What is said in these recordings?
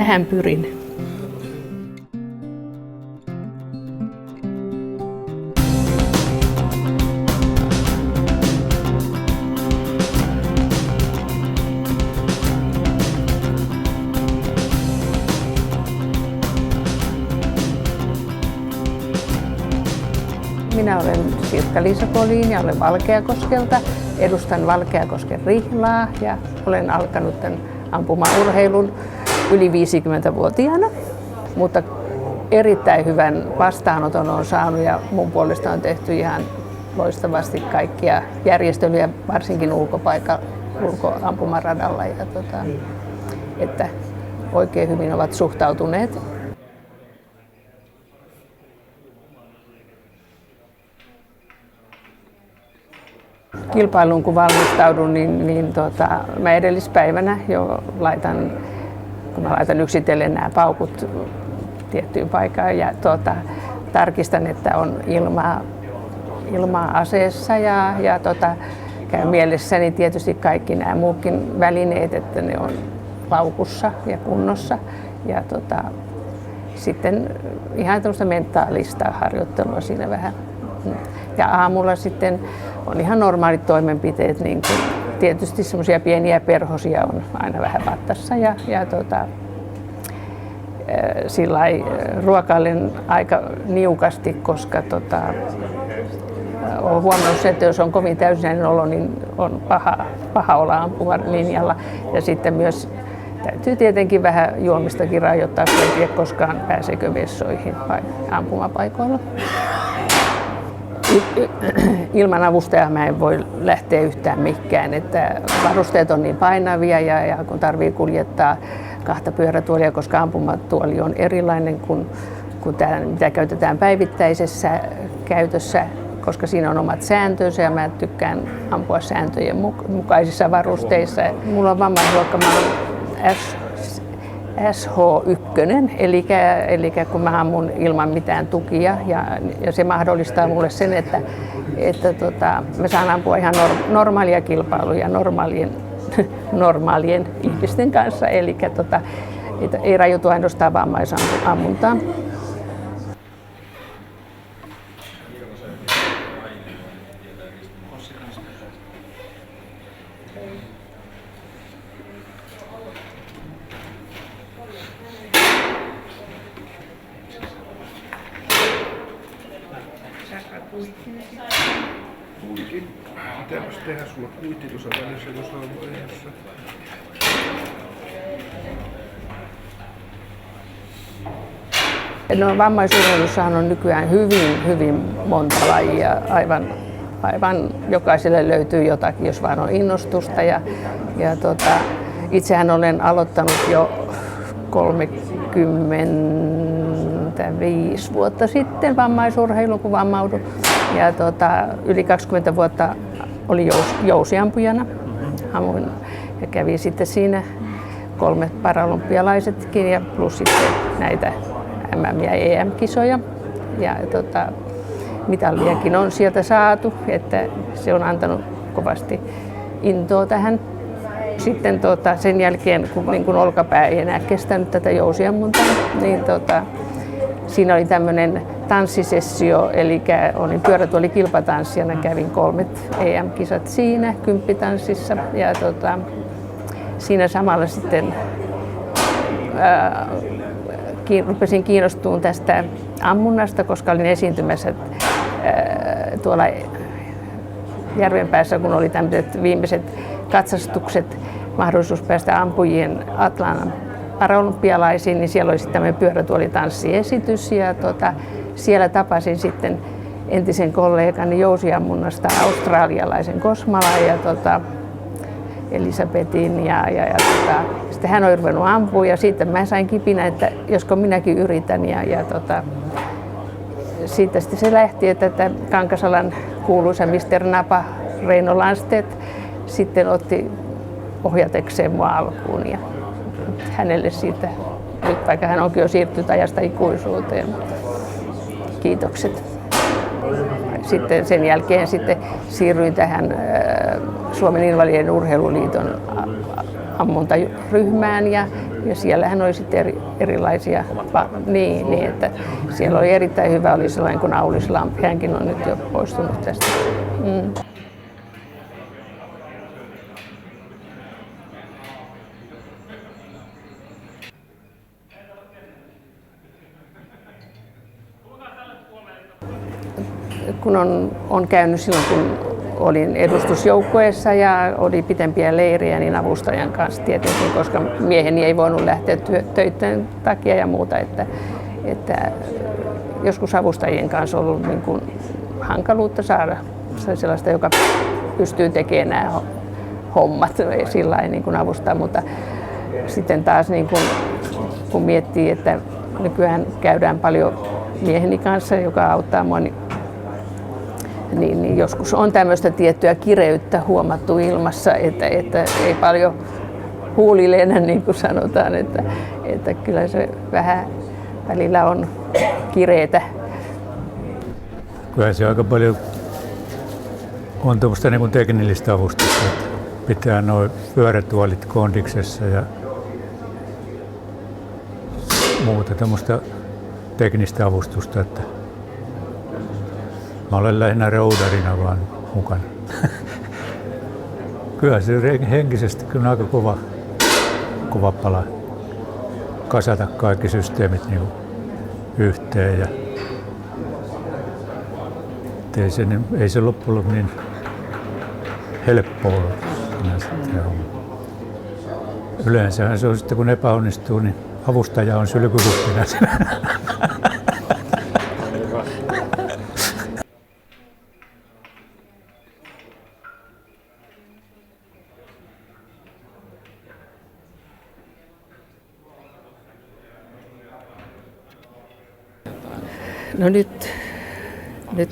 tähän pyrin. Minä olen Sirkka-Liisa Kolin ja olen Valkeakoskelta. Edustan Valkeakosken rihlaa ja olen alkanut tämän ampumaurheilun yli 50-vuotiaana. Mutta erittäin hyvän vastaanoton on saanut ja mun puolesta on tehty ihan loistavasti kaikkia järjestelyjä, varsinkin ulkoampumaradalla. Että oikein hyvin ovat suhtautuneet. Kilpailuun kun valmistaudun, niin mä edellispäivänä jo laitan yksitellen nämä paukut tiettyyn paikkaan ja tarkistan, että on ilmaa aseessa ja käy mielessäni tietysti kaikki nämä muutkin välineet, että ne on laukussa ja kunnossa. Ja sitten ihan tämmöistä mentaalista harjoittelua siinä vähän. Ja aamulla sitten on ihan normaalit toimenpiteet, niin kuin tietysti semmoisia pieniä perhosia on aina vähän vattassa ja sillai ruokailen aika niukasti, koska olen huomannut se, että jos on kovin täysinäinen olo, niin on paha olla ampumalinjalla. Ja sitten myös täytyy tietenkin vähän juomistakin rajoittaa, kun ei tiedä koskaan pääseekö vessoihin ampumapaikoilla. Ilman avustajaa mä en voi lähteä yhtään mihinkään, että varusteet on niin painavia ja kun tarvii kuljettaa 2 pyörätuolia, koska ampumatuoli on erilainen kuin tämä, mitä käytetään päivittäisessä käytössä, koska siinä on omat sääntönsä ja mä tykkään ampua sääntöjen mukaisissa varusteissa. Mulla on vammaisluokka, mä olen SH1, eli kun mä ammun ilman mitään tukia ja se mahdollistaa mulle sen, että mä saan ampua ihan normaalia kilpailuja normaalien ihmisten kanssa, eli ei rajoitu ainoastaan vammaisammuntaan. Kuitin. Pitääpäs tehdä sulla kuitti tuossa välissä, jos on edessä. No, vammaisurheilussahan on nykyään hyvin monta lajia. Aivan jokaiselle löytyy jotakin, jos vaan on innostusta. Itsehän olen aloittanut jo 35 vuotta sitten vammaisurheilun, kun vammauduin. Ja yli 20 vuotta oli jousiampujana. Ammuin ja kävin sitten siinä 3 paralympialaisetkin ja plus sitten näitä MM- ja EM-kisoja. Ja mitalliakin on sieltä saatu, että se on antanut kovasti intoa tähän. Sitten sen jälkeen, kun olkapää ei enää kestänyt tätä jousiammuntaa, niin siinä oli tämmöinen tanssisessio, eli olin pyörätuolikilpatanssijana, kävin 3 EM-kisat siinä kymppitanssissa ja siinä samalla sitten rupesin kiinnostumaan tästä ammunnasta, koska olin esiintymässä tuolla Järvenpäässä, kun oli tämmöiset viimeiset katsastukset, mahdollisuus päästä ampujien Atlantan paralympialaisiin, niin siellä oli sitten tämmöinen pyörätuolitanssiesitys ja siellä tapasin sitten entisen kollegani jousiammunnasta australialaisen Kosmalan ja Elisabetin ja sitten hän on ruvennut ampua ja sitten mä sain kipinä, että josko minäkin yritän siitä sitten se lähti, että Kankasalan kuuluisa Mr. Napa Reino Landstedt sitten otti ohjatekseen mua alkuun ja hänelle siitä, nyt vaikka hän onkin jo siirtynyt ajasta ikuisuuteen, kiitokset. Sitten sen jälkeen sitten siirryin tähän Suomen Invalidien Urheiluliiton ammunta ryhmään ja siellähän oli sitten erilaisia, niin, että siellä oli erittäin hyvä, oli sellainen kuin Aulis Lampi, hänkin on nyt jo poistunut tästä. Kun on käynyt silloin, kun olin edustusjoukkueessa ja oli pitempiä leirejä, niin avustajan kanssa tietenkin, koska mieheni ei voinut lähteä töiden takia ja muuta, että joskus avustajien kanssa on ollut niin kuin hankaluutta saada sellaista, joka pystyy tekemään nämä hommat sillä lailla niin kuin avustaa, mutta sitten taas niin kuin, kun miettii, että nykyään käydään paljon mieheni kanssa, joka auttaa mua, niin joskus on tämmöistä tiettyä kireyttä huomattu ilmassa, että ei paljon huuli lennä, niin kuin sanotaan, että kyllä se vähän välillä on kireetä. Kyllä se aika paljon on tuommoista niin kuin teknillistä avustusta, että pitää nuo pyörätuolit kondiksessa ja muuta tämmöistä teknistä avustusta, että mä olen lähinnä roudarina vaan mukana. Kyllä se henkisesti kyllä aika kova pala kasata kaikki systeemit niin yhteen. Ja ei se loppujen lopuksi niin helppoa ole. Yleensä se on sitten kun epäonnistuu, niin avustaja on sylkykuppina. No nyt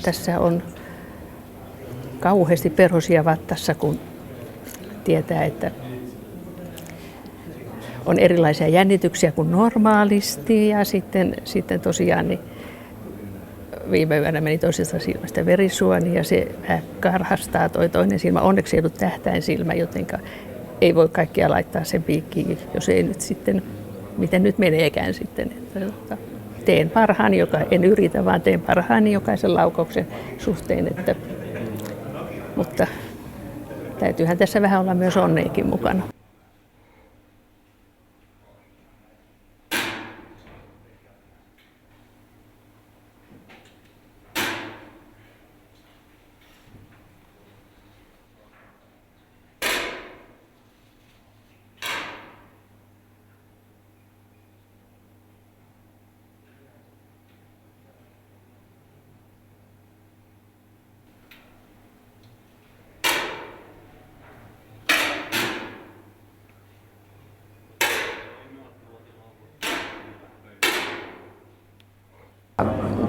tässä on kauheasti perhosia vattassa, kun tietää, että on erilaisia jännityksiä kuin normaalisti ja sitten tosiaan niin viime yönä meni toisesta silmästä verisuoni ja se vähän karhastaa toinen silmä. Onneksi ei ollut tähtäin silmä, jotenka ei voi kaikkia laittaa sen piikkiin, jos ei nyt sitten, miten nyt meneekään sitten. Teen parhaani, en yritä, vaan teen parhaani jokaisen laukauksen suhteen, mutta täytyyhän tässä vähän olla myös onneekin mukana.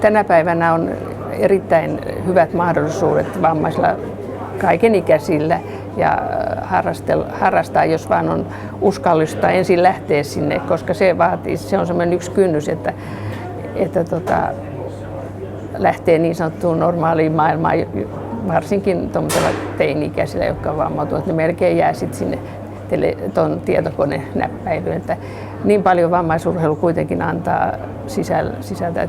Tänä päivänä on erittäin hyvät mahdollisuudet vammaisilla kaikenikäisillä ja harrastaa, jos vaan on uskallista ensin lähteä sinne, koska se on semmoinen yksi kynnys, että lähtee niin sanottuun normaaliin maailmaan, varsinkin tuollaisilla teini-ikäisillä, jotka vammautuvat, ne melkein jää sitten sinne tuon tietokonenäppäilyyn. Että niin paljon vammaisurheilu kuitenkin antaa sisältä,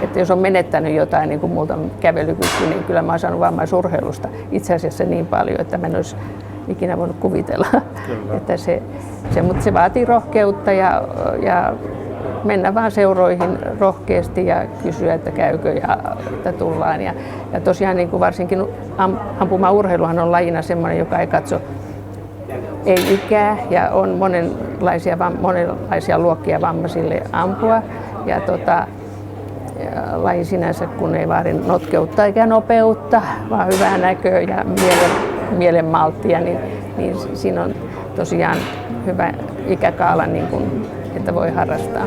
että jos on menettänyt jotain niin kuin multa kävelykyky, niin kyllä mä oon saanut vammaisurheilusta itse asiassa niin paljon, että mä en olisi ikinä voinut kuvitella. Että mutta se vaatii rohkeutta ja mennä vaan seuroihin rohkeasti ja kysyä, että käykö ja että tullaan. Ja tosiaan niin kuin varsinkin ampumaurheiluhan on lajina semmoinen, joka ei katso ei ikää ja on monenlaisia luokkia vammaisille ampua. Ja laji sinänsä, kun ei vaadi notkeutta eikä nopeutta, vaan hyvää näköä ja mielenmalttia, niin siinä on tosiaan hyvä ikäkaala, niin kun, että voi harrastaa.